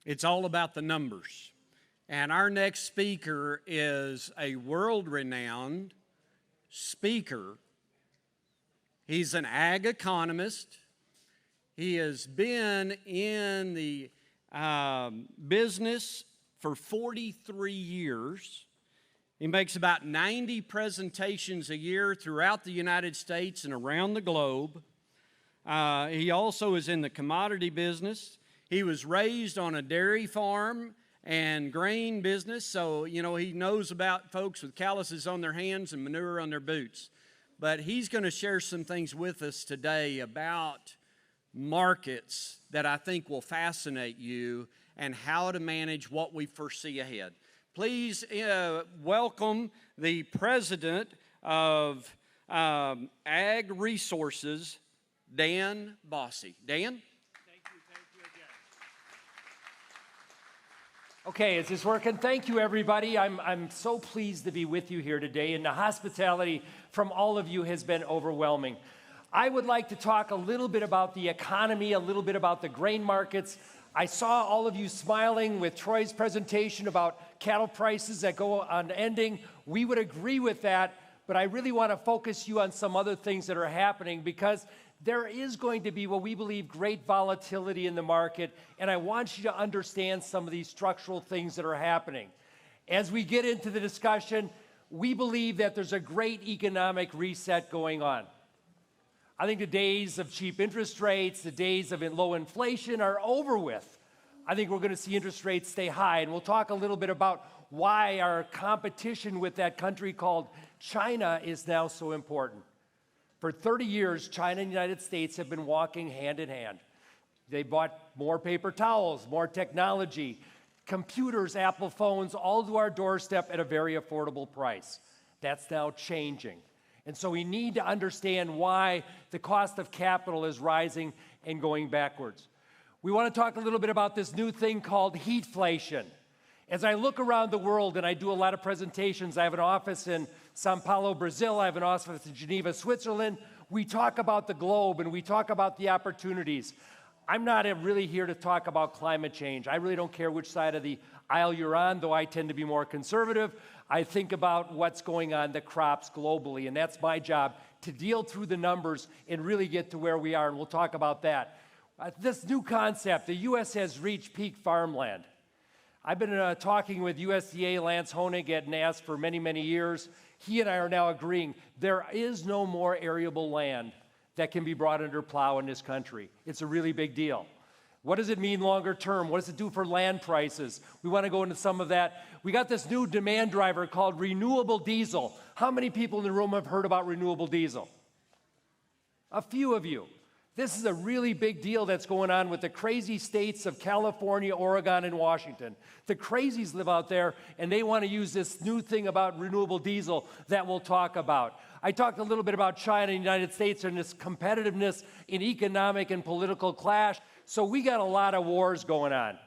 It's all about the numbers. And our next speaker is a world-renowned speaker. He's an ag economist. He has been in the business for 43 years. He makes about 90 presentations a year throughout the United States and around the globe. He also is in the commodity business. He was raised on a dairy farm and grain business, so, he knows about folks with calluses on their hands and manure on their boots. But he's going to share some things with us today about markets that I think will fascinate you and how to manage what we foresee ahead. Please welcome the president of Ag Resources, Dan Basse. Dan? Thank you again. Okay, is this working? Thank you, everybody. I'm so pleased to be with you here today, and the hospitality from all of you has been overwhelming. I would like to talk a little bit about the economy, a little bit about the grain markets. I saw all of you smiling with Troy's presentation about cattle prices that go unending. We would agree with that, but I really want to focus you on some other things that are happening because there is going to be what we believe great volatility in the market, and I want you to understand some of these structural things that are happening. As we get into the discussion, we believe that there's a great economic reset going on. I think the days of cheap interest rates, the days of low inflation are over with. I think we're going to see interest rates stay high, and we'll talk a little bit about why our competition with that country called China is now so important. For 30 years, China and the United States have been walking hand in hand. They bought more paper towels, more technology, computers, Apple phones, all to our doorstep at a very affordable price. That's now changing. And so we need to understand why the cost of capital is rising and going backwards. We want to talk a little bit about this new thing called heatflation. As I look around the world, and I do a lot of presentations, I have an office in Sao Paulo, Brazil, I have an office in Geneva, Switzerland. We talk about the globe and we talk about the opportunities. I'm not really here to talk about climate change. I really don't care which side of the aisle you're on, though I tend to be more conservative. I think about what's going on, the crops globally, and that's my job, to deal through the numbers and really get to where we are, and we'll talk about that. This new concept, the U.S. has reached peak farmland. I've been talking with USDA Lance Honig at NAS for many, many years. He and I are now agreeing there is no more arable land that can be brought under plow in this country. It's a really big deal. What does it mean longer term? What does it do for land prices? We want to go into some of that. We got this new demand driver called renewable diesel. How many people in the room have heard about renewable diesel? A few of you. This is a really big deal that's going on with the crazy states of California, Oregon, and Washington. The crazies live out there, and they want to use this new thing about renewable diesel that we'll talk about. I talked a little bit about China and the United States and this competitiveness in economic and political clash. So we got a lot of wars going on.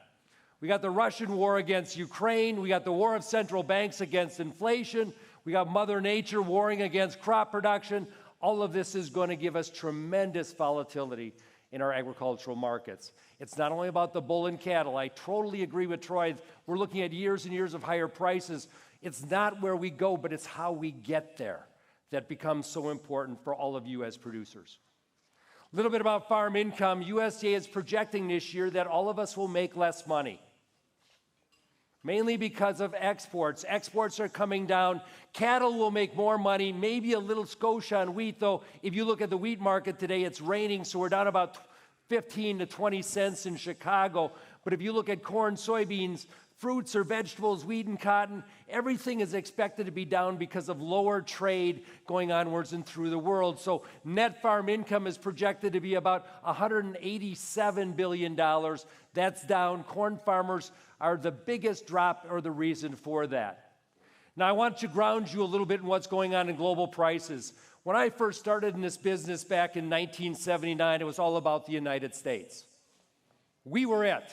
We got the Russian war against Ukraine. We got the war of central banks against inflation. We got Mother Nature warring against crop production. All of this is going to give us tremendous volatility in our agricultural markets. It's not only about the bull and cattle. I totally agree with Troy. We're looking at years and years of higher prices. It's not where we go, but it's how we get there that becomes so important for all of you as producers. A little bit about farm income. USDA is projecting this year that all of us will make less money, mainly because of exports. Exports are coming down. Cattle will make more money, maybe a little scotia on wheat, though if you look at the wheat market today, it's raining, so we're down about 15 to 20 cents in Chicago. But if you look at corn, soybeans, fruits or vegetables, wheat and cotton, everything is expected to be down because of lower trade going onwards and through the world. So net farm income is projected to be about $187 billion. That's down. Corn farmers are the biggest drop or the reason for that. Now, I want to ground you a little bit in what's going on in global prices. When I first started in this business back in 1979, it was all about the United States. We were it.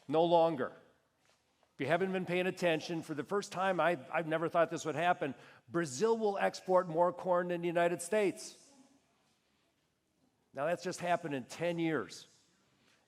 No longer. If you haven't been paying attention, for the first time, I've never thought this would happen, Brazil will export more corn than the United States. Now, that's just happened in 10 years.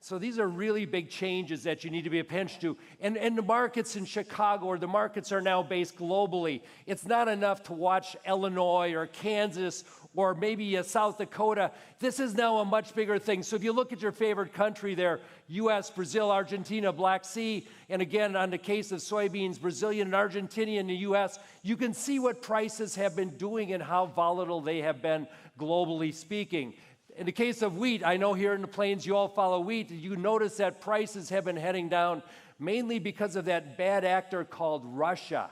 So these are really big changes that you need to be attention to. And the markets in Chicago, or the markets are now based globally. It's not enough to watch Illinois or Kansas or maybe South Dakota. This is now a much bigger thing. So if you look at your favorite country there, U.S., Brazil, Argentina, Black Sea, and again, on the case of soybeans, Brazilian and Argentinian in the U.S., you can see what prices have been doing and how volatile they have been globally speaking. In the case of wheat, I know here in the Plains you all follow wheat. You notice that prices have been heading down mainly because of that bad actor called Russia.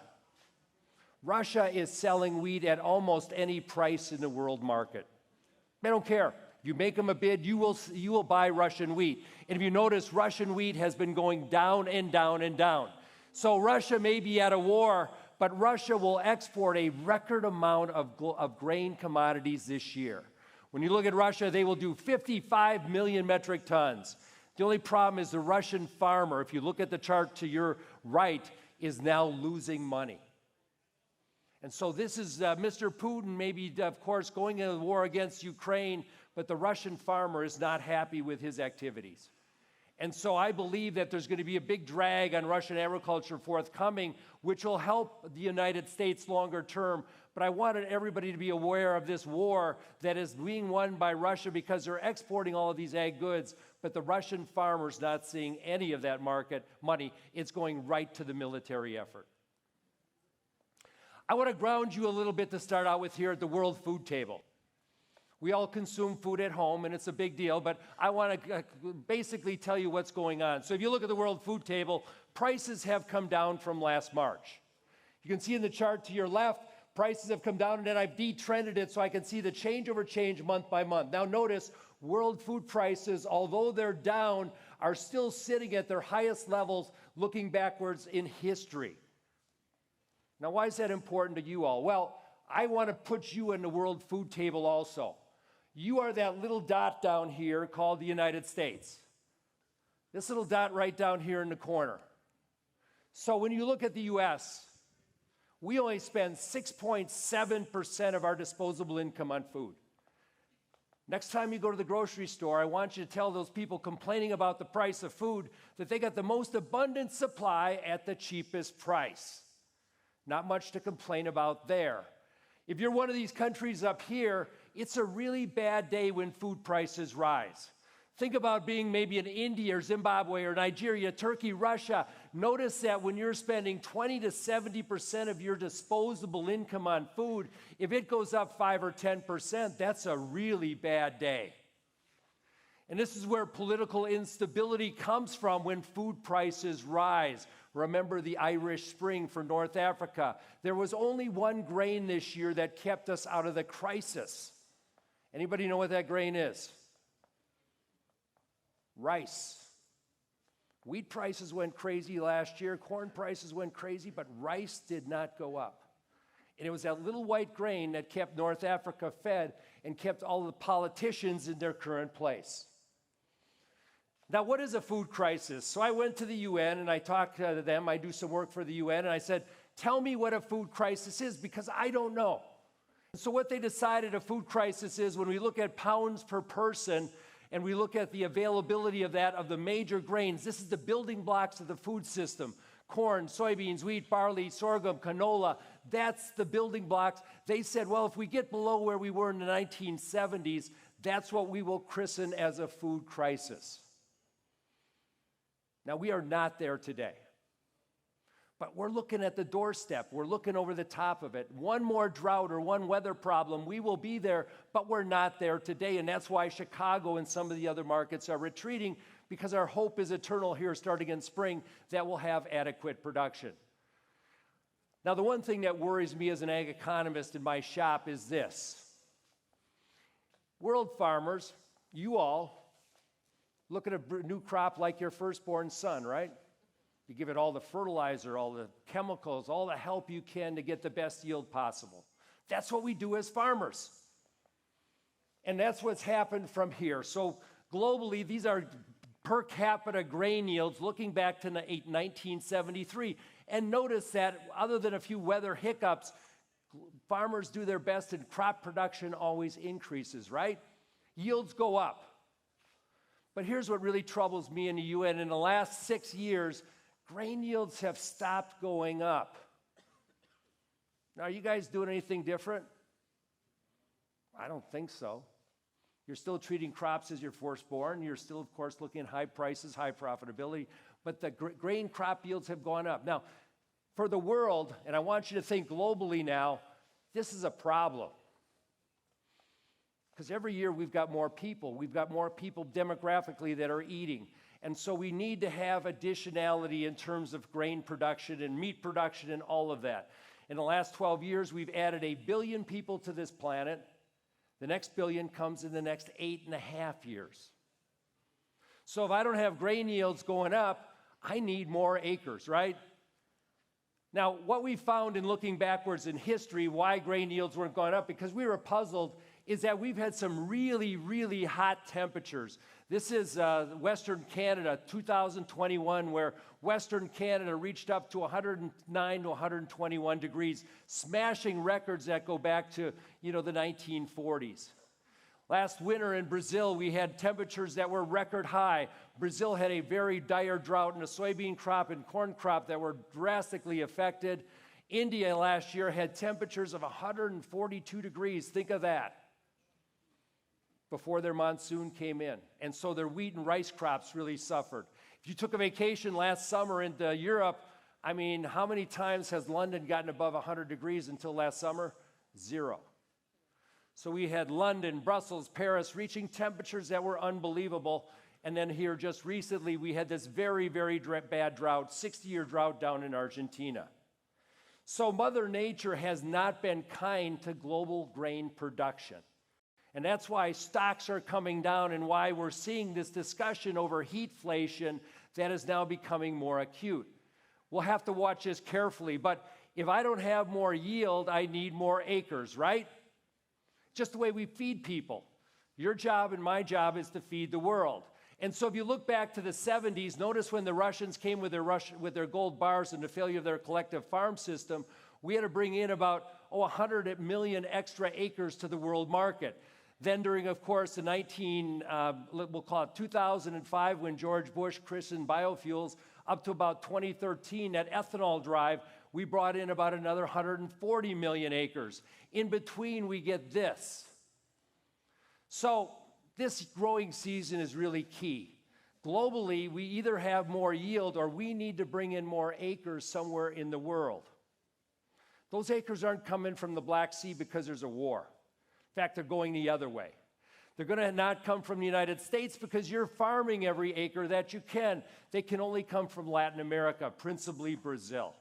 Russia is selling wheat at almost any price in the world market. They don't care. You make them a bid, you will buy Russian wheat. And if you notice, Russian wheat has been going down and down and down. So Russia may be at a war, but Russia will export a record amount of grain commodities this year. When you look at Russia, they will do 55 million metric tons. The only problem is the Russian farmer, if you look at the chart to your right, is now losing money. And so this is Mr. Putin maybe, of course, going into the war against Ukraine, but the Russian farmer is not happy with his activities. And so I believe that there's going to be a big drag on Russian agriculture forthcoming, which will help the United States longer term. But I wanted everybody to be aware of this war that is being won by Russia because they're exporting all of these ag goods, but the Russian farmer's not seeing any of that market money. It's going right to the military effort. I want to ground you a little bit to start out with here at the World Food Table. We all consume food at home, and it's a big deal, but I want to basically tell you what's going on. So if you look at the World Food Table, prices have come down from last March. You can see in the chart to your left, prices have come down, and then I've detrended it so I can see the change over change month by month. Now notice, world food prices, although they're down, are still sitting at their highest levels looking backwards in history. Now why is that important to you all? Well, I want to put you in the World Food Table also. You are that little dot down here called the United States. This little dot right down here in the corner. So when you look at the U.S., we only spend 6.7% of our disposable income on food. Next time you go to the grocery store, I want you to tell those people complaining about the price of food that they got the most abundant supply at the cheapest price. Not much to complain about there. If you're one of these countries up here, it's a really bad day when food prices rise. Think about being maybe in India or Zimbabwe or Nigeria, Turkey, Russia. Notice that when you're spending 20 to 70% of your disposable income on food, if it goes up 5 or 10%, that's a really bad day. And this is where political instability comes from when food prices rise. Remember the Irish Spring for North Africa. There was only one grain this year that kept us out of the crisis. Anybody know what that grain is? Rice. Wheat prices went crazy last year. Corn prices went crazy, but rice did not go up. And it was that little white grain that kept North Africa fed and kept all the politicians in their current place. Now, what is a food crisis? So I went to the UN and I talked to them. I do some work for the UN, and I said, tell me what a food crisis is, because I don't know. So what they decided a food crisis is, when we look at pounds per person and we look at the availability of that, of the major grains, this is the building blocks of the food system. Corn, soybeans, wheat, barley, sorghum, canola, that's the building blocks. They said, well, if we get below where we were in the 1970s, that's what we will christen as a food crisis. Now, we are not there today, but we're looking at the doorstep. We're looking over the top of it. One more drought or one weather problem, we will be there, but we're not there today, and that's why Chicago and some of the other markets are retreating, because our hope is eternal here starting in spring that we'll have adequate production. Now, the one thing that worries me as an ag economist in my shop is this. World farmers, you all, look at a new crop like your firstborn son, right? You give it all the fertilizer, all the chemicals, all the help you can to get the best yield possible. That's what we do as farmers. And that's what's happened from here. So globally, these are per capita grain yields looking back to 1973. And notice that other than a few weather hiccups, farmers do their best and crop production always increases, right? Yields go up. But here's what really troubles me and you. And in the last 6 years, grain yields have stopped going up. Now, are you guys doing anything different? I don't think so. You're still treating crops as your firstborn. You're still, of course, looking at high prices, high profitability. But the grain crop yields have gone up. Now, for the world, and I want you to think globally now, this is a problem. Because every year we've got more people. We've got more people demographically that are eating. And so we need to have additionality in terms of grain production and meat production and all of that. In the last 12 years, we've added 1 billion people to this planet. The next billion comes in the next 8.5 years. So if I don't have grain yields going up, I need more acres, right? Now, what we found in looking backwards in history, why grain yields weren't going up, because we were puzzled, is that we've had some really, really hot temperatures. This is Western Canada, 2021, where Western Canada reached up to 109 to 121 degrees, smashing records that go back to, the 1940s. Last winter in Brazil, we had temperatures that were record high. Brazil had a very dire drought in a soybean crop and corn crop that were drastically affected. India last year had temperatures of 142 degrees. Think of that. Before their monsoon came in. And so their wheat and rice crops really suffered. If you took a vacation last summer into Europe, how many times has London gotten above 100 degrees until last summer? 0. So we had London, Brussels, Paris reaching temperatures that were unbelievable. And then here just recently, we had this very, very bad drought, 60-year drought down in Argentina. So Mother Nature has not been kind to global grain production. And that's why stocks are coming down and why we're seeing this discussion over heatflation that is now becoming more acute. We'll have to watch this carefully, but if I don't have more yield, I need more acres, right? Just the way we feed people. Your job and my job is to feed the world. And so if you look back to the 70s, notice when the Russians came with their gold bars and the failure of their collective farm system, we had to bring in about 100 million extra acres to the world market. Then during, of course, we'll call it 2005, when George Bush christened biofuels, up to about 2013, that ethanol drive, we brought in about another 140 million acres. In between, we get this. So this growing season is really key. Globally, we either have more yield or we need to bring in more acres somewhere in the world. Those acres aren't coming from the Black Sea because there's a war. In fact, they're going the other way. They're going to not come from the United States because you're farming every acre that you can. They can only come from Latin America, principally Brazil.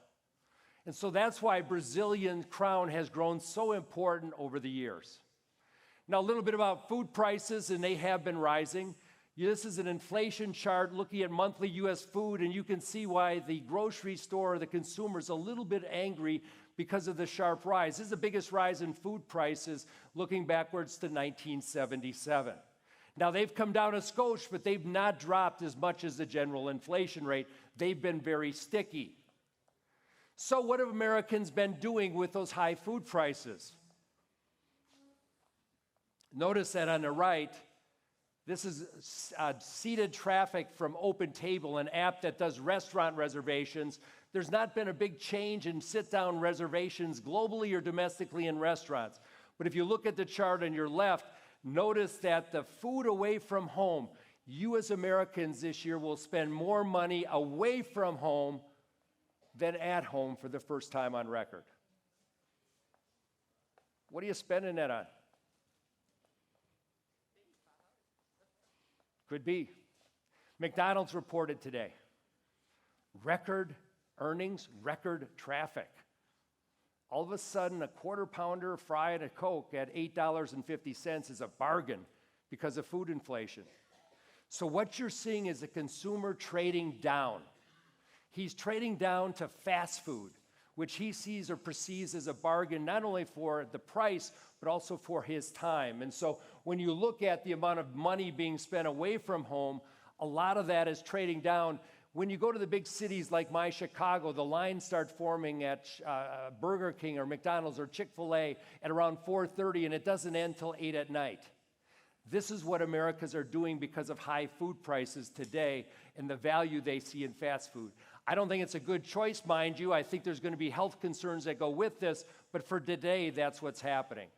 And so that's why Brazilian crown has grown so important over the years. Now, a little bit about food prices, and they have been rising. This is an inflation chart looking at monthly U.S. food, and you can see why the grocery store, the consumer, is a little bit angry because of the sharp rise. This is the biggest rise in food prices looking backwards to 1977. Now, they've come down a skosh, but they've not dropped as much as the general inflation rate. They've been very sticky. So what have Americans been doing with those high food prices? Notice that on the right, this is seated traffic from Open Table, an app that does restaurant reservations. There's not been a big change in sit-down reservations globally or domestically in restaurants. But if you look at the chart on your left, notice that the food away from home, you as Americans this year will spend more money away from home than at home for the first time on record. What are you spending that on? Could be. McDonald's reported today. Record earnings, record traffic. All of a sudden, a quarter pounder, fry, and a Coke at $8.50 is a bargain because of food inflation. So what you're seeing is a consumer trading down. He's trading down to fast food, which he sees or perceives as a bargain, not only for the price, but also for his time. And so when you look at the amount of money being spent away from home, a lot of that is trading down. When you go to the big cities like my Chicago, the lines start forming at Burger King or McDonald's or Chick-fil-A at around 4:30, and it doesn't end till 8 at night. This is what Americans are doing because of high food prices today and the value they see in fast food. I don't think it's a good choice, mind you. I think there's going to be health concerns that go with this, but for today, that's what's happening.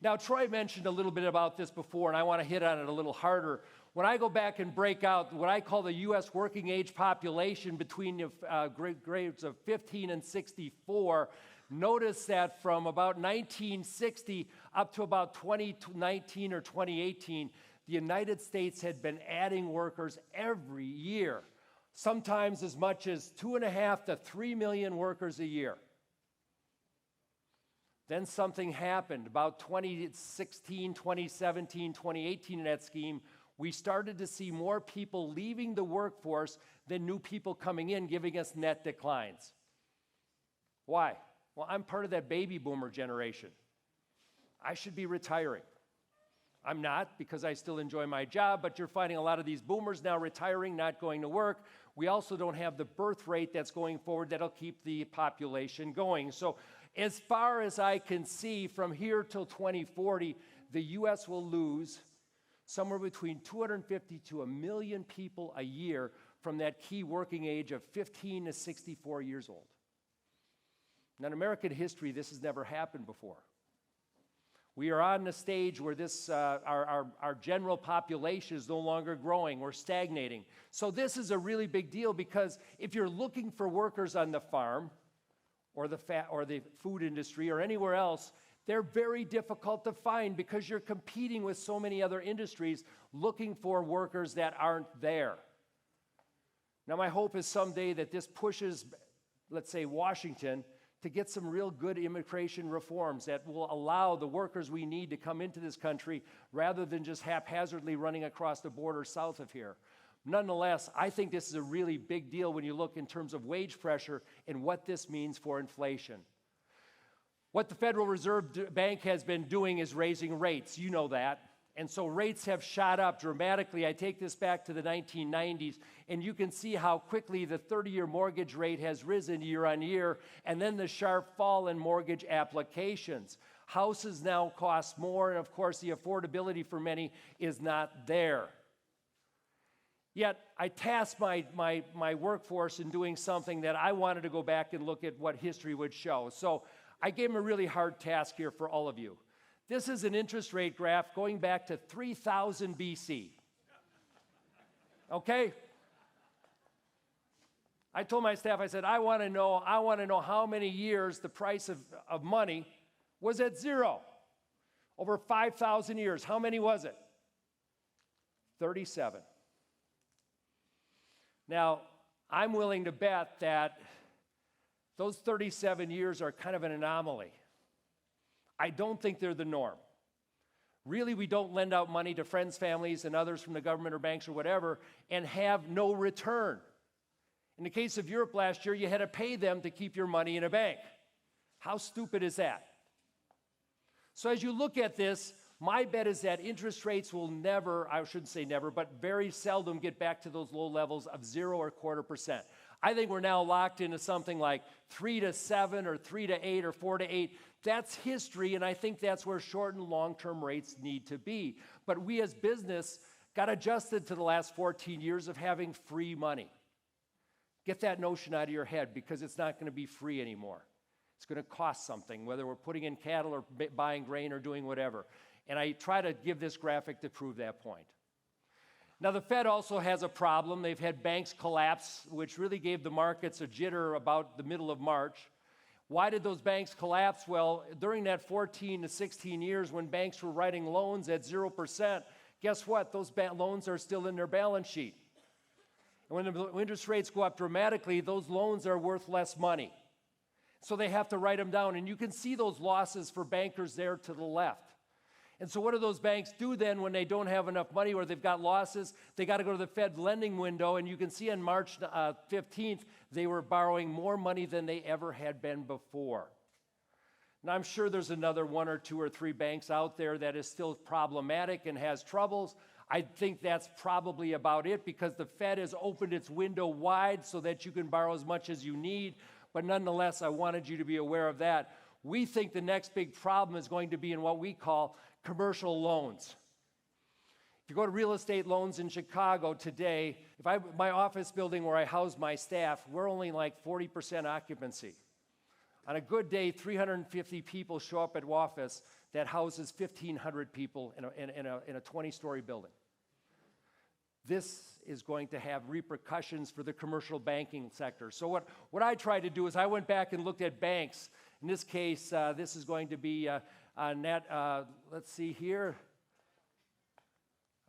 Now, Troy mentioned a little bit about this before, and I want to hit on it a little harder. When I go back and break out what I call the U.S. working age population between the grades of 15 and 64, notice that from about 1960 up to about 2019 or 2018, the United States had been adding workers every year, sometimes as much as 2.5 to 3 million workers a year. Then something happened. About 2016, 2017, 2018 in that scheme, we started to see more people leaving the workforce than new people coming in, giving us net declines. Why? Well, I'm part of that baby boomer generation. I should be retiring. I'm not, because I still enjoy my job, but you're finding a lot of these boomers now retiring, not going to work. We also don't have the birth rate that's going forward that'll keep the population going. So as far as I can see, from here till 2040, the U.S. will lose somewhere between 250 to 1 million people a year from that key working age of 15 to 64 years old. Now, in American history, this has never happened before. We are on the stage where our general population is no longer growing. We're stagnating. So this is a really big deal, because if you're looking for workers on the farm or the food industry or anywhere else, they're very difficult to find because you're competing with so many other industries looking for workers that aren't there. Now, my hope is someday that this pushes, let's say, Washington to get some real good immigration reforms that will allow the workers we need to come into this country rather than just haphazardly running across the border south of here. Nonetheless, I think this is a really big deal when you look in terms of wage pressure and what this means for inflation. What the Federal Reserve Bank has been doing is raising rates. You know that. And so rates have shot up dramatically. I take this back to the 1990s, and you can see how quickly the 30-year mortgage rate has risen year on year, and then the sharp fall in mortgage applications. Houses now cost more, and of course the affordability for many is not there. Yet I tasked my workforce in doing something that I wanted to go back and look at what history would show. So I gave them a really hard task here for all of you. This is an interest rate graph going back to 3000 BC. Okay? I told my staff, I said, I want to know how many years the price of money was at zero. Over 5,000 years. How many was it? 37. Now, I'm willing to bet that those 37 years are kind of an anomaly. I don't think they're the norm. Really, we don't lend out money to friends, families, and others from the government or banks or whatever and have no return. In the case of Europe last year, you had to pay them to keep your money in a bank. How stupid is that? So as you look at this, my bet is that interest rates will never, I shouldn't say never, but very seldom get back to those low levels of 0 or 0.25%. I think we're now locked into something like 3 to 7 or 3 to 8 or 4 to 8. That's history, and I think that's where short and long-term rates need to be. But we as business got adjusted to the last 14 years of having free money. Get that notion out of your head, because it's not going to be free anymore. It's going to cost something, whether we're putting in cattle or buying grain or doing whatever. And I try to give this graphic to prove that point. Now, the Fed also has a problem. They've had banks collapse, which really gave the markets a jitter about the middle of March. Why did those banks collapse? Well, during that 14 to 16 years when banks were writing loans at 0%, guess what? Those loans are still in their balance sheet. And when the interest rates go up dramatically, those loans are worth less money. So they have to write them down. And you can see those losses for bankers there to the left. And so what do those banks do then when they don't have enough money or they've got losses? They got to go to the Fed lending window, and you can see on March 15th, they were borrowing more money than they ever had been before. Now, I'm sure there's another 1 or 2 or 3 banks out there that is still problematic and has troubles. I think that's probably about it, because the Fed has opened its window wide so that you can borrow as much as you need. But nonetheless, I wanted you to be aware of that. We think the next big problem is going to be in what we call commercial loans. If you go to real estate loans in Chicago today, my office building where I house my staff, we're only like 40% occupancy. On a good day, 350 people show up at office that houses 1,500 people in a 20-story building. This is going to have repercussions for the commercial banking sector. So what I tried to do is I went back and looked at banks. In this case, this is going to be let's see here.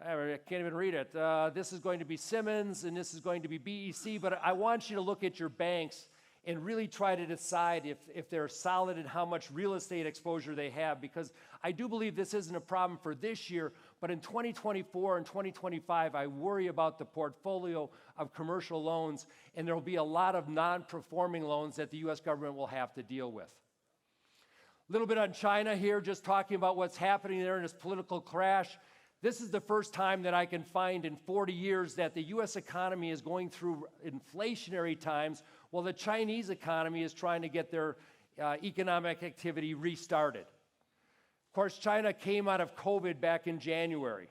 I can't even read it. This is going to be Simmons, and this is going to be BEC, but I want you to look at your banks and really try to decide if they're solid and how much real estate exposure they have, because I do believe this isn't a problem for this year, but in 2024 and 2025, I worry about the portfolio of commercial loans, and there will be a lot of non-performing loans that the U.S. government will have to deal with. A little bit on China here, just talking about what's happening there in this political crash. This is the first time that I can find in 40 years that the U.S. economy is going through inflationary times while the Chinese economy is trying to get their economic activity restarted. Of course, China came out of COVID back in January,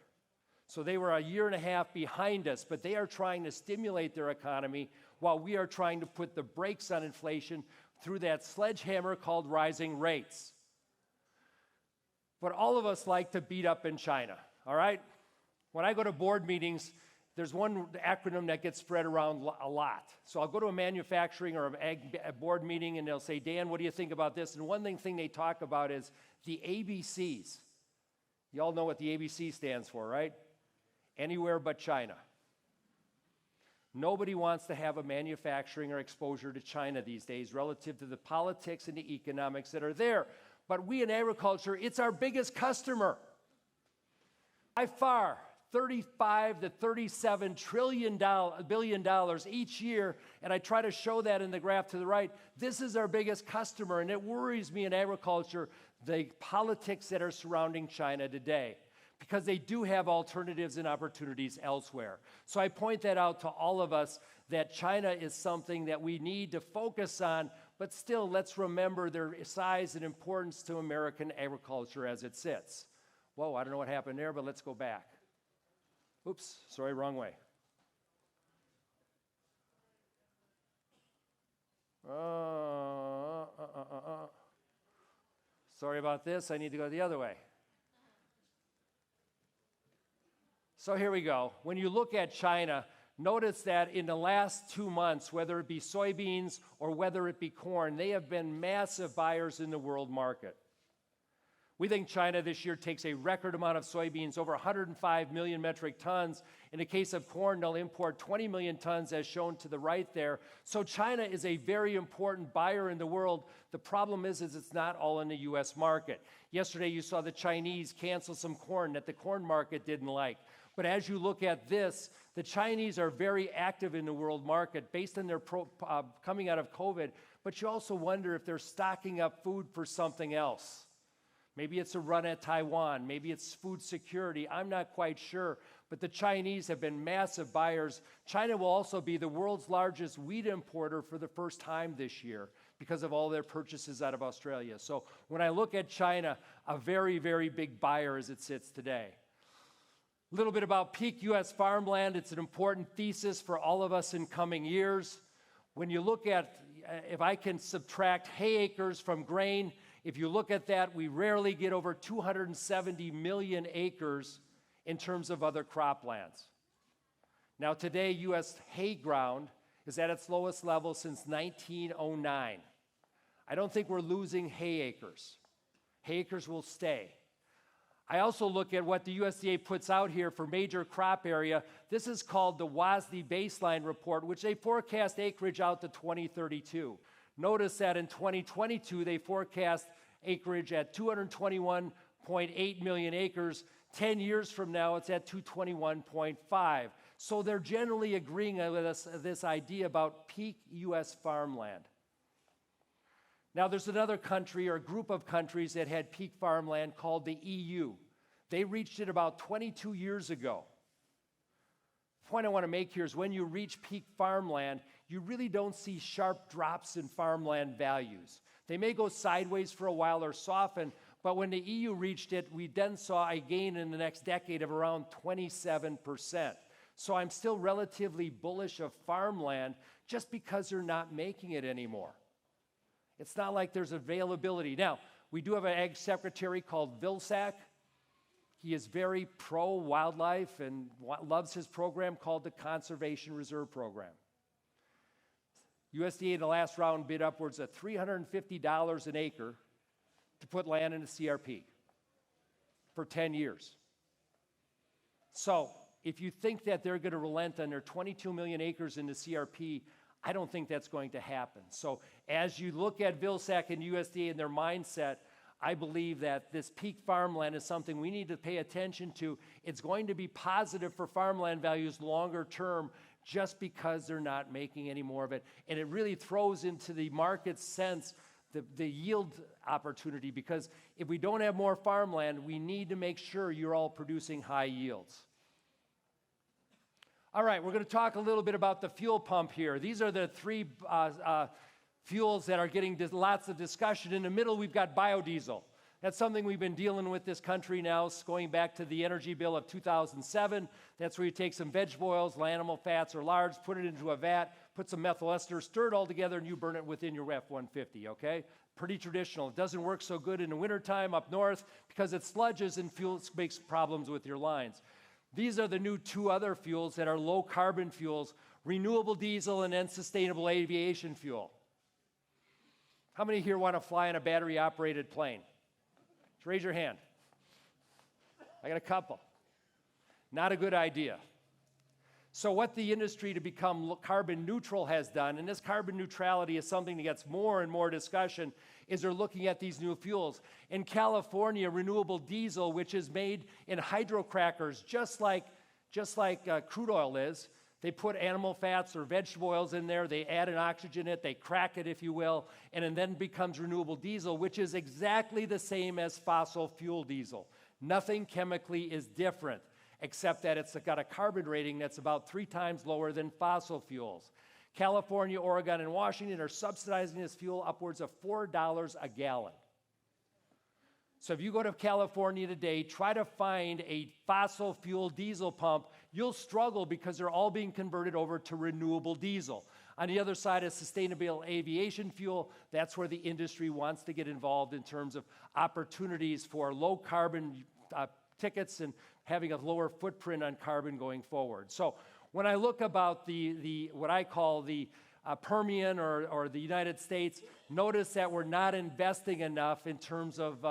so they were a year and a half behind us, but they are trying to stimulate their economy while we are trying to put the brakes on inflation through that sledgehammer called rising rates. But all of us like to beat up in China. All right? When I go to board meetings, there's one acronym that gets spread around a lot. So I'll go to a manufacturing or a board meeting, and they'll say, Dan, what do you think about this? And one thing they talk about is the ABCs. You all know what the ABC stands for, right? Anywhere but China. Nobody wants to have a manufacturing or exposure to China these days relative to the politics and the economics that are there. But we in agriculture, it's our biggest customer. By far, $35 to $37 billion each year, and I try to show that in the graph to the right. This is our biggest customer, and it worries me in agriculture, the politics that are surrounding China today, because they do have alternatives and opportunities elsewhere. So I point that out to all of us, that China is something that we need to focus on, but still, let's remember their size and importance to American agriculture as it sits. Whoa, I don't know what happened there, but let's go back. Oops, sorry, wrong way. Sorry about this, I need to go the other way. So here we go. When you look at China, notice that in the last 2 months, whether it be soybeans or whether it be corn, they have been massive buyers in the world market. We think China this year takes a record amount of soybeans, over 105 million metric tons. In the case of corn, they'll import 20 million tons as shown to the right there. So China is a very important buyer in the world. The problem is it's not all in the U.S. market. Yesterday you saw the Chinese cancel some corn that the corn market didn't like. But as you look at this, the Chinese are very active in the world market based on their coming out of COVID. But you also wonder if they're stocking up food for something else. Maybe it's a run at Taiwan. Maybe it's food security. I'm not quite sure. But the Chinese have been massive buyers. China will also be the world's largest wheat importer for the first time this year because of all their purchases out of Australia. So when I look at China, a very, very big buyer as it sits today. A little bit about peak U.S. farmland. It's an important thesis for all of us in coming years. When you look at, if I can subtract hay acres from grain, if you look at that, we rarely get over 270 million acres in terms of other croplands. Now today, U.S. hay ground is at its lowest level since 1909. I don't think we're losing hay acres. Hay acres will stay. I also look at what the USDA puts out here for major crop area. This is called the WASDE Baseline Report, which they forecast acreage out to 2032. Notice that in 2022, they forecast acreage at 221.8 million acres. 10 years from now, it's at 221.5. So they're generally agreeing with us this idea about peak U.S. farmland. Now, there's another country or group of countries that had peak farmland called the EU. They reached it about 22 years ago. The point I want to make here is when you reach peak farmland, you really don't see sharp drops in farmland values. They may go sideways for a while or soften, but when the EU reached it, we then saw a gain in the next decade of around 27%. So I'm still relatively bullish of farmland just because they're not making it anymore. It's not like there's availability. Now, we do have an ag secretary called Vilsack. He is very pro-wildlife and loves his program called the Conservation Reserve Program. USDA in the last round bid upwards of $350 an acre to put land in a CRP for 10 years. So if you think that they're going to relent on their 22 million acres in the CRP, I don't think that's going to happen. So as you look at Vilsack and USDA and their mindset, I believe that this peak farmland is something we need to pay attention to. It's going to be positive for farmland values longer term just because they're not making any more of it. And it really throws into the market sense the yield opportunity, because if we don't have more farmland, we need to make sure you're all producing high yields. All right, we're going to talk a little bit about the fuel pump here. These are the three fuels that are getting lots of discussion. In the middle, we've got biodiesel. That's something we've been dealing with this country now, going back to the energy bill of 2007. That's where you take some vegetable oils, animal fats or lards, put it into a vat, put some methyl ester, stir it all together, and you burn it within your F-150, okay? Pretty traditional. It doesn't work so good in the wintertime up north because it sludges and makes problems with your lines. These are the new two other fuels that are low carbon fuels, renewable diesel and then sustainable aviation fuel. How many here want to fly in a battery operated plane? Just raise your hand. I got a couple. Not a good idea. So what the industry to become carbon neutral has done, and this carbon neutrality is something that gets more and more discussion, is they're looking at these new fuels. In California, renewable diesel, which is made in hydrocrackers, just like crude oil is, they put animal fats or vegetable oils in there, they add an oxygen in it, they crack it, if you will, and it then becomes renewable diesel, which is exactly the same as fossil fuel diesel. Nothing chemically is different, except that it's got a carbon rating that's about 3 times lower than fossil fuels. California, Oregon, and Washington are subsidizing this fuel upwards of $4 a gallon. So if you go to California today, try to find a fossil fuel diesel pump, you'll struggle because they're all being converted over to renewable diesel. On the other side is sustainable aviation fuel. That's where the industry wants to get involved in terms of opportunities for low carbon tickets and having a lower footprint on carbon going forward. So when I look about the what I call the Permian or the United States, notice that we're not investing enough in terms of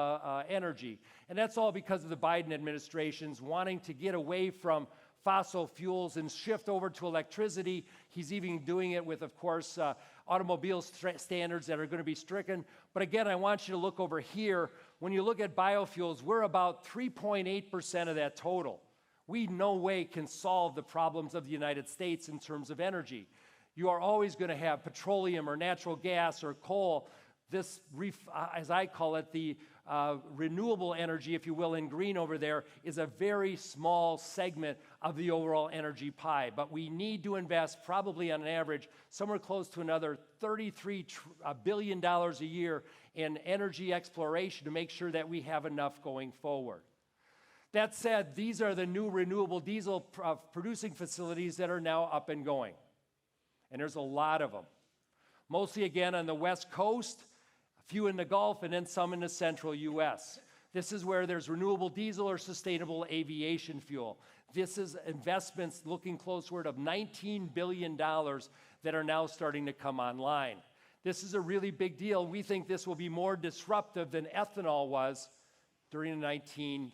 energy. And that's all because of the Biden administration's wanting to get away from fossil fuels and shift over to electricity. He's even doing it with, of course, automobile standards that are going to be stricken. But again, I want you to look over here. When you look at biofuels, we're about 3.8% of that total. We no way can solve the problems of the United States in terms of energy. You are always going to have petroleum or natural gas or coal. This, as I call it, the renewable energy, if you will, in green over there, is a very small segment of the overall energy pie. But we need to invest probably on an average somewhere close to another $33 billion a year in energy exploration to make sure that we have enough going forward. That said, these are the new renewable diesel producing facilities that are now up and going. And there's a lot of them. Mostly, again, on the West Coast, a few in the Gulf, and then some in the central U.S. This is where there's renewable diesel or sustainable aviation fuel. This is investments looking closeward of $19 billion that are now starting to come online. This is a really big deal. We think this will be more disruptive than ethanol was during the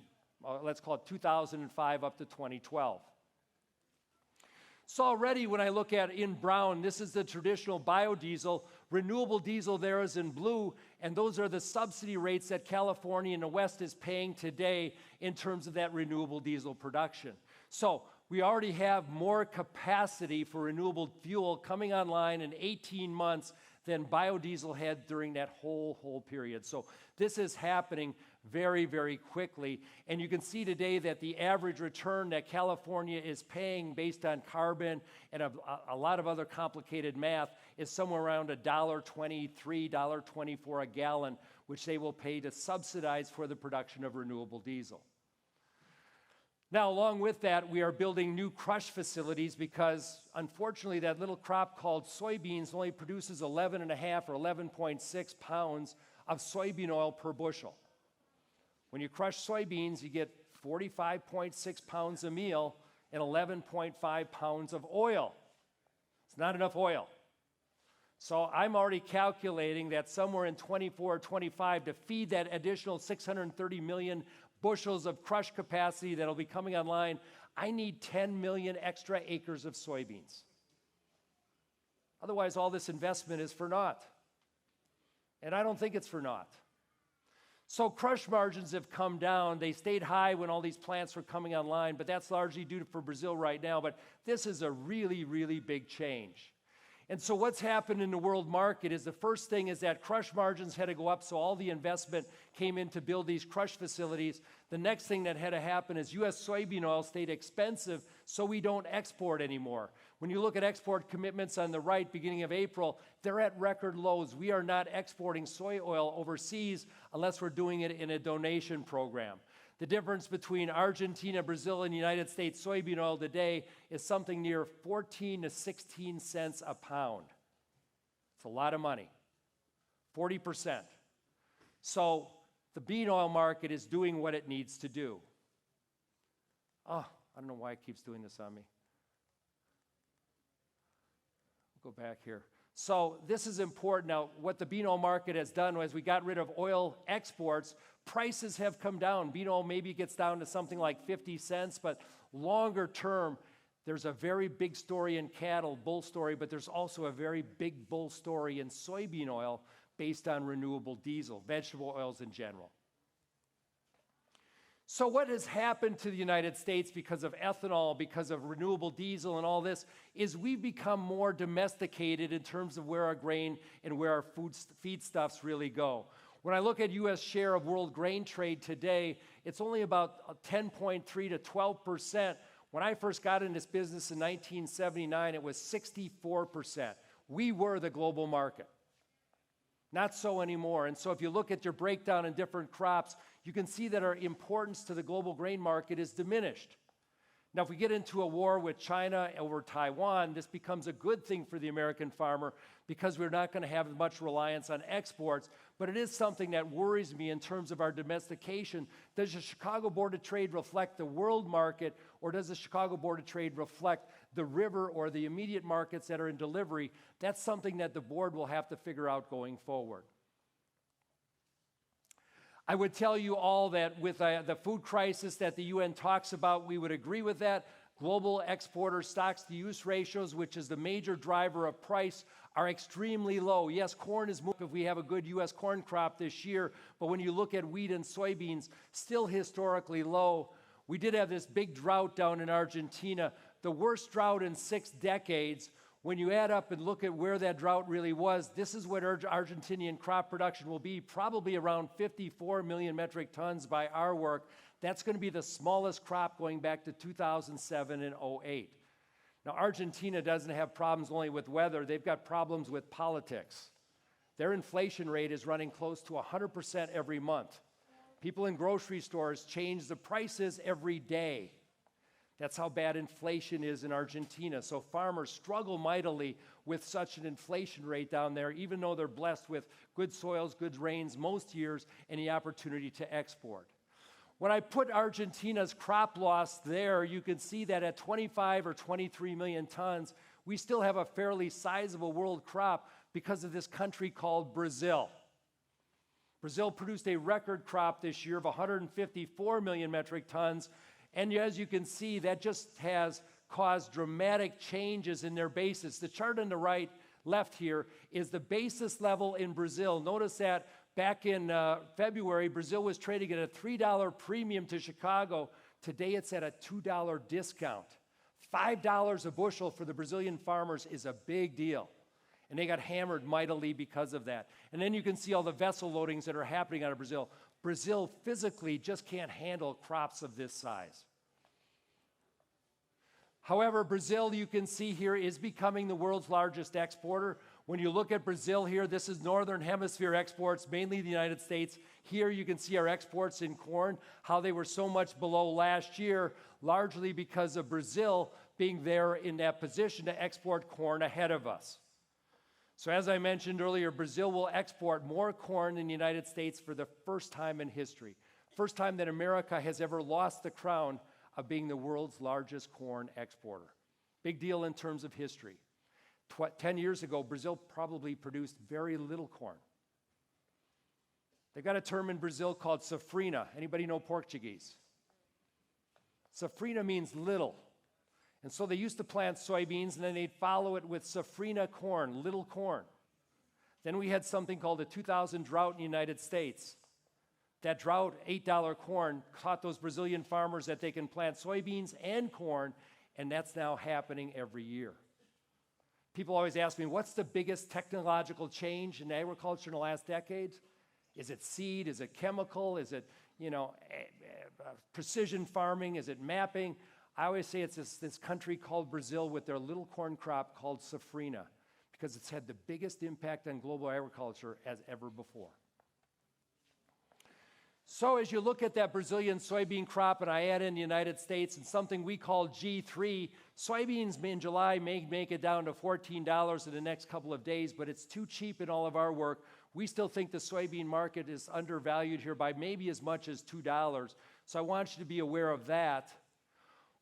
let's call it 2005 up to 2012. So already when I look at in brown, this is the traditional biodiesel. Renewable diesel there is in blue, and those are the subsidy rates that California and the West is paying today in terms of that renewable diesel production. So we already have more capacity for renewable fuel coming online in 18 months than biodiesel had during that whole period. So this is happening very, very quickly. And you can see today that the average return that California is paying based on carbon and a lot of other complicated math is somewhere around $1.23, $1.24 a gallon, which they will pay to subsidize for the production of renewable diesel. Now, along with that, we are building new crush facilities because, unfortunately, that little crop called soybeans only produces 11.5 or 11.6 pounds of soybean oil per bushel. When you crush soybeans, you get 45.6 pounds a meal and 11.5 pounds of oil. It's not enough oil. So I'm already calculating that somewhere in 24 or 25, to feed that additional 630 million bushels of crush capacity that'll be coming online, I need 10 million extra acres of soybeans. Otherwise, all this investment is for naught. And I don't think it's for naught. So crush margins have come down. They stayed high when all these plants were coming online, but that's largely due for Brazil right now. But this is a really, really big change. And so what's happened in the world market is the first thing is that crush margins had to go up, so all the investment came in to build these crush facilities. The next thing that had to happen is U.S. soybean oil stayed expensive, so we don't export anymore. When you look at export commitments on the right, beginning of April, they're at record lows. We are not exporting soy oil overseas unless we're doing it in a donation program. The difference between Argentina, Brazil, and the United States soybean oil today is something near 14 to 16 cents a pound. It's a lot of money, 40%. So the bean oil market is doing what it needs to do. Oh, I don't know why it keeps doing this on me. Go back here. So this is important. Now, what the bean oil market has done was we got rid of oil exports. Prices have come down. Bean oil maybe gets down to something like 50 cents, but longer term, there's a very big story in cattle, bull story, but there's also a very big bull story in soybean oil based on renewable diesel, vegetable oils in general. So what has happened to the United States because of ethanol, because of renewable diesel and all this, is we've become more domesticated in terms of where our grain and where our feedstuffs really go. When I look at U.S. share of world grain trade today, it's only about 10.3 to 12%. When I first got in this business in 1979, it was 64%. We were the global market. Not so anymore. And so if you look at your breakdown in different crops, you can see that our importance to the global grain market is diminished. Now, if we get into a war with China over Taiwan, this becomes a good thing for the American farmer because we're not going to have much reliance on exports, but it is something that worries me in terms of our domestication. Does the Chicago Board of Trade reflect the world market, or does the Chicago Board of Trade reflect the river or the immediate markets that are in delivery? That's something that the board will have to figure out going forward. I would tell you all that with the food crisis that the UN talks about, we would agree with that. Global exporter stocks-to-use ratios, which is the major driver of price, are extremely low. Yes, corn is moving if we have a good U.S. corn crop this year, but when you look at wheat and soybeans, still historically low. We did have this big drought down in Argentina, the worst drought in 6 decades. When you add up and look at where that drought really was, this is what Argentinian crop production will be, probably around 54 million metric tons by our work. That's going to be the smallest crop going back to 2007 and 2008. Now, Argentina doesn't have problems only with weather. They've got problems with politics. Their inflation rate is running close to 100% every month. People in grocery stores change the prices every day. That's how bad inflation is in Argentina. So farmers struggle mightily with such an inflation rate down there, even though they're blessed with good soils, good rains most years, and the opportunity to export. When I put Argentina's crop loss there, you can see that at 25 or 23 million tons, we still have a fairly sizable world crop because of this country called Brazil. Brazil produced a record crop this year of 154 million metric tons. And as you can see, that just has caused dramatic changes in their basis. The chart on the right, left here, is the basis level in Brazil. Notice that back in February, Brazil was trading at a $3 premium to Chicago. Today it's at a $2 discount. $5 a bushel for the Brazilian farmers is a big deal. And they got hammered mightily because of that. And then you can see all the vessel loadings that are happening out of Brazil. Brazil physically just can't handle crops of this size. However, Brazil, you can see here, is becoming the world's largest exporter. When you look at Brazil here, this is Northern Hemisphere exports, mainly the United States. Here you can see our exports in corn, how they were so much below last year, largely because of Brazil being there in that position to export corn ahead of us. So as I mentioned earlier, Brazil will export more corn than the United States for the first time in history. First time that America has ever lost the crown of being the world's largest corn exporter. Big deal in terms of history. 10 years ago, Brazil probably produced very little corn. They've got a term in Brazil called safrinha. Anybody know Portuguese? Safrinha means little. And so they used to plant soybeans, and then they'd follow it with safrinha corn, little corn. Then we had something called the 2000 drought in the United States. That drought, $8 corn, taught those Brazilian farmers that they can plant soybeans and corn, and that's now happening every year. People always ask me, what's the biggest technological change in agriculture in the last decades? Is it seed? Is it chemical? Is it, precision farming? Is it mapping? I always say it's this country called Brazil with their little corn crop called safrinha, because it's had the biggest impact on global agriculture as ever before. So as you look at that Brazilian soybean crop, and I add in the United States and something we call G3, soybeans in July may make it down to $14 in the next couple of days, but it's too cheap in all of our work. We still think the soybean market is undervalued here by maybe as much as $2. So I want you to be aware of that.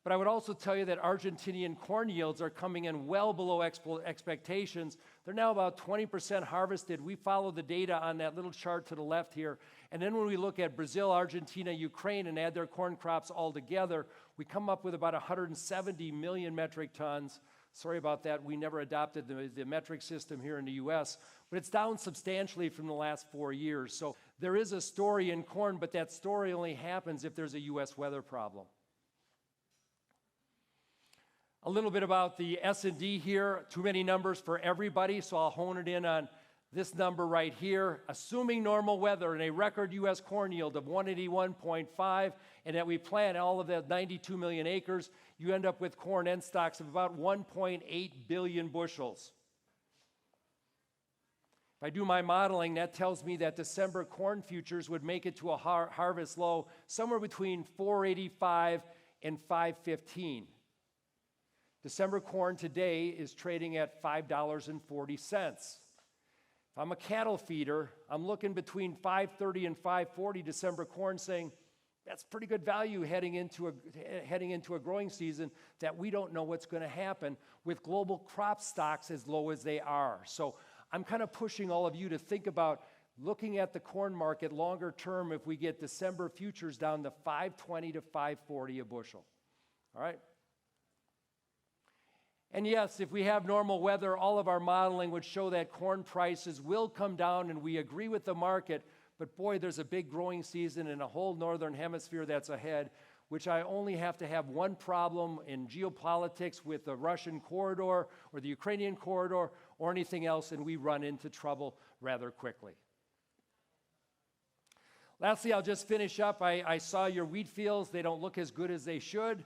But I would also tell you that Argentinian corn yields are coming in well below expectations. They're now about 20% harvested. We follow the data on that little chart to the left here. And then when we look at Brazil, Argentina, Ukraine, and add their corn crops all together, we come up with about 170 million metric tons. Sorry about that. We never adopted the metric system here in the U.S., but it's down substantially from the last 4 years. So there is a story in corn, but that story only happens if there's a U.S. weather problem. A little bit about the S&D here. Too many numbers for everybody, so I'll hone it in on this number right here. Assuming normal weather and a record U.S. corn yield of 181.5, and that we plant all of that 92 million acres, you end up with corn end stocks of about 1.8 billion bushels. If I do my modeling, that tells me that December corn futures would make it to a harvest low somewhere between 485 and 515. December corn today is trading at $5.40. If I'm a cattle feeder, I'm looking between $5.30 and $5.40 December corn, saying that's pretty good value heading into a growing season that we don't know what's going to happen with global crop stocks as low as they are. So I'm kind of pushing all of you to think about looking at the corn market longer term if we get December futures down to $5.20 to $5.40 a bushel. All right? And yes, if we have normal weather, all of our modeling would show that corn prices will come down, and we agree with the market, but boy, there's a big growing season in a whole northern hemisphere that's ahead, which I only have to have one problem in geopolitics with the Russian corridor or the Ukrainian corridor or anything else, and we run into trouble rather quickly. Lastly, I'll just finish up. I saw your wheat fields. They don't look as good as they should.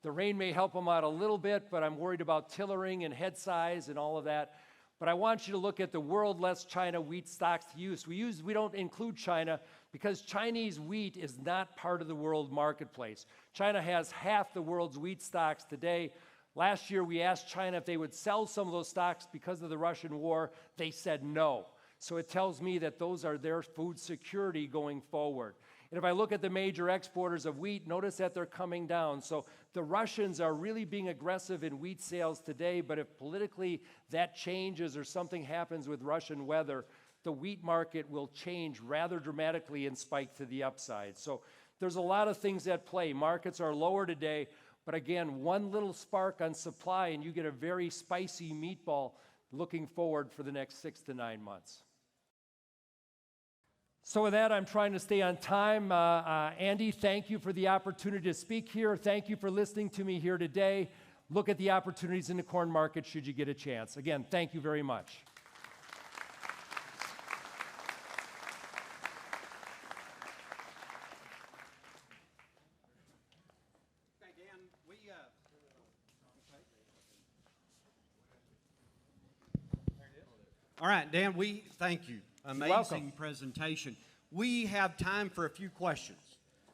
The rain may help them out a little bit, but I'm worried about tillering and head size and all of that. But I want you to look at the world less China wheat stocks to use. We don't include China because Chinese wheat is not part of the world marketplace. China has half the world's wheat stocks today. Last year, we asked China if they would sell some of those stocks because of the Russian war. They said no. So it tells me that those are their food security going forward. And if I look at the major exporters of wheat, notice that they're coming down. So the Russians are really being aggressive in wheat sales today, but if politically that changes or something happens with Russian weather, the wheat market will change rather dramatically and spike to the upside. So there's a lot of things at play. Markets are lower today, but again, one little spark on supply and you get a very spicy meatball looking forward for the next 6 to 9 months. So with that, I'm trying to stay on time. Andy, thank you for the opportunity to speak here. Thank you for listening to me here today. Look at the opportunities in the corn market should you get a chance. Again, thank you very much. All right, Dan, we thank you. Amazing welcome. presentation. We have time for a few questions.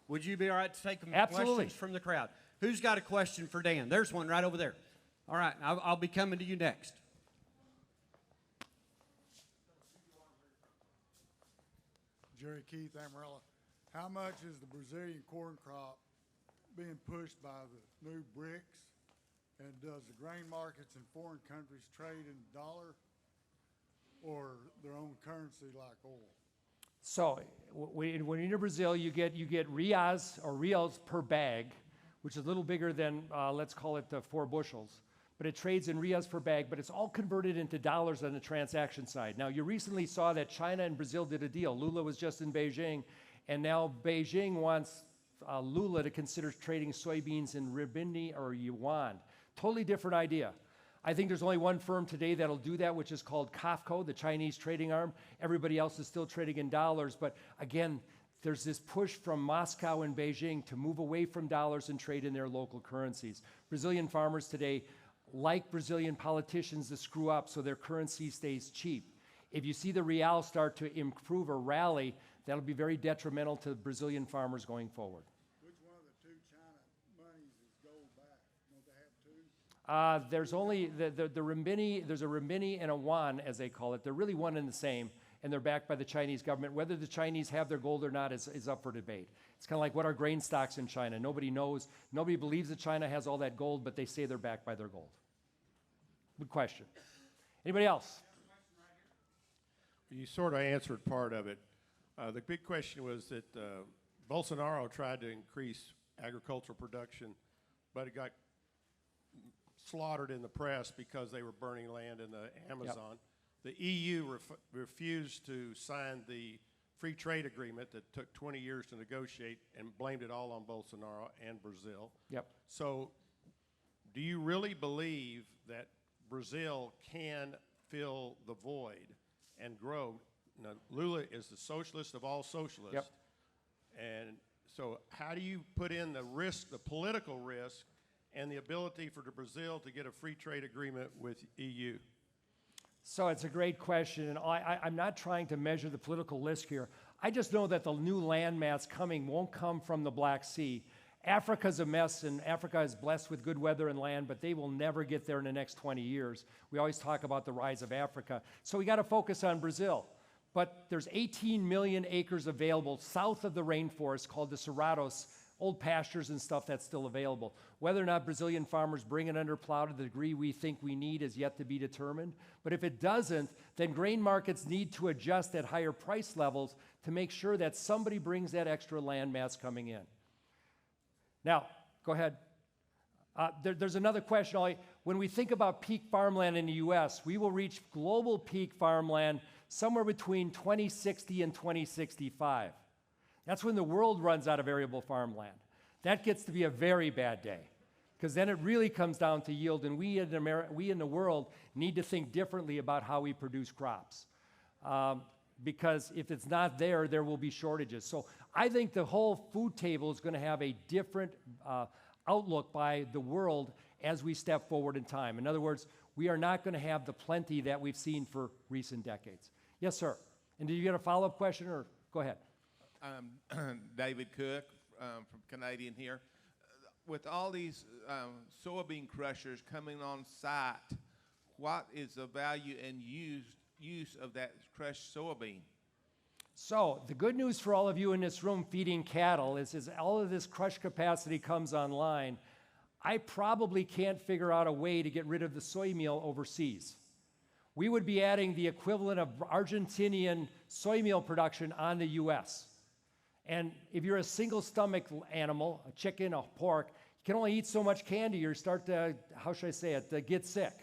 Would you be all right to take some Absolutely. questions from the crowd? Who's got a question for Dan? There's one right over there. All right, I'll be coming to you next. Jerry Keith, Amarillo. How much is the Brazilian corn crop being pushed by the new BRICS? And does the grain markets in foreign countries trade in dollar or their own currency like oil? So when you're in Brazil, you get reais or reals per bag, which is a little bigger than, let's call it 4 bushels. But it trades in reais per bag, but it's all converted into dollars on the transaction side. Now, you recently saw that China and Brazil did a deal. Lula was just in Beijing, and now Beijing wants Lula to consider trading soybeans in renminbi or yuan. Totally different idea. I think there's only one firm today that'll do that, which is called COFCO, the Chinese trading arm. Everybody else is still trading in dollars, but again, there's this push from Moscow and Beijing to move away from dollars and trade in their local currencies. Brazilian farmers today like Brazilian politicians to screw up so their currency stays cheap. If you see the real start to improve or rally, that'll be very detrimental to Brazilian farmers going forward. Which one of the two China monies is gold backed? Don't they have two? There's only the renminbi, there's a renminbi and a yuan, as they call it. They're really one and the same, and they're backed by the Chinese government. Whether the Chinese have their gold or not is up for debate. It's kind of like what are grain stocks in China. Nobody knows. Nobody believes that China has all that gold, but they say they're backed by their gold. Good question. Anybody else? You sort of answered part of it. The big question was that Bolsonaro tried to increase agricultural production, but it got slaughtered in the press because they were burning land in the Amazon. Yep. The EU refused to sign the free trade agreement that took 20 years to negotiate and blamed it all on Bolsonaro and Brazil. Yep. So do you really believe that Brazil can fill the void and grow? Now, Lula is the socialist of all socialists. Yep. And so how do you put in the risk, the political risk, and the ability for Brazil to get a free trade agreement with EU? So it's a great question, and I'm not trying to measure the political risk here. I just know that the new landmass coming won't come from the Black Sea. Africa's a mess, and Africa is blessed with good weather and land, but they will never get there in the next 20 years. We always talk about the rise of Africa. So we got to focus on Brazil. But there's 18 million acres available south of the rainforest called the Cerrados, old pastures and stuff that's still available. Whether or not Brazilian farmers bring it under plow to the degree we think we need is yet to be determined. But if it doesn't, then grain markets need to adjust at higher price levels to make sure that somebody brings that extra land mass coming in. Now, go ahead. There's another question. When we think about peak farmland in the U.S., we will reach global peak farmland somewhere between 2060 and 2065. That's when the world runs out of arable farmland. That gets to be a very bad day, because then it really comes down to yield, and we in the world need to think differently about how we produce crops. Because if it's not there, there will be shortages. So I think the whole food table is going to have a different outlook by the world as we step forward in time. In other words, we are not going to have the plenty that we've seen for recent decades. Yes, sir. And did you get a follow-up question, or go ahead? David Cook from Canadian here. With all these soybean crushers coming on site, what is the value and use of that crushed soybean? So the good news for all of you in this room feeding cattle is as all of this crush capacity comes online, I probably can't figure out a way to get rid of the soy meal overseas. We would be adding the equivalent of Argentinian soy meal production on the U.S. And if you're a single stomach animal, a chicken, a pork, you can only eat so much candy or start to, how should I say it, get sick.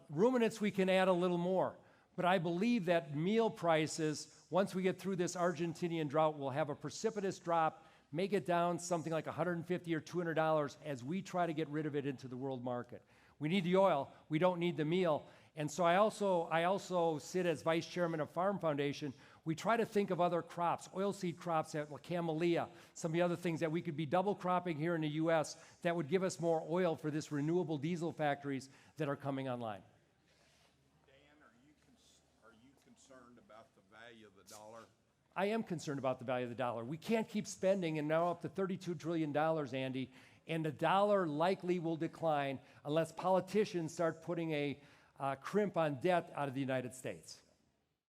Ruminants, we can add a little more. But I believe that meal prices, once we get through this Argentinian drought, will have a precipitous drop, make it down something like $150 or $200 as we try to get rid of it into the world market. We need the oil. We don't need the meal. And so I also sit as vice chairman of Farm Foundation. We try to think of other crops, oilseed crops, like camellia, some of the other things that we could be double cropping here in the U.S. that would give us more oil for this renewable diesel factories that are coming online. Dan, are you I am concerned about the value of the dollar. We can't keep spending, and now up to $32 trillion, Andy, and the dollar likely will decline unless politicians start putting a crimp on debt out of the United States.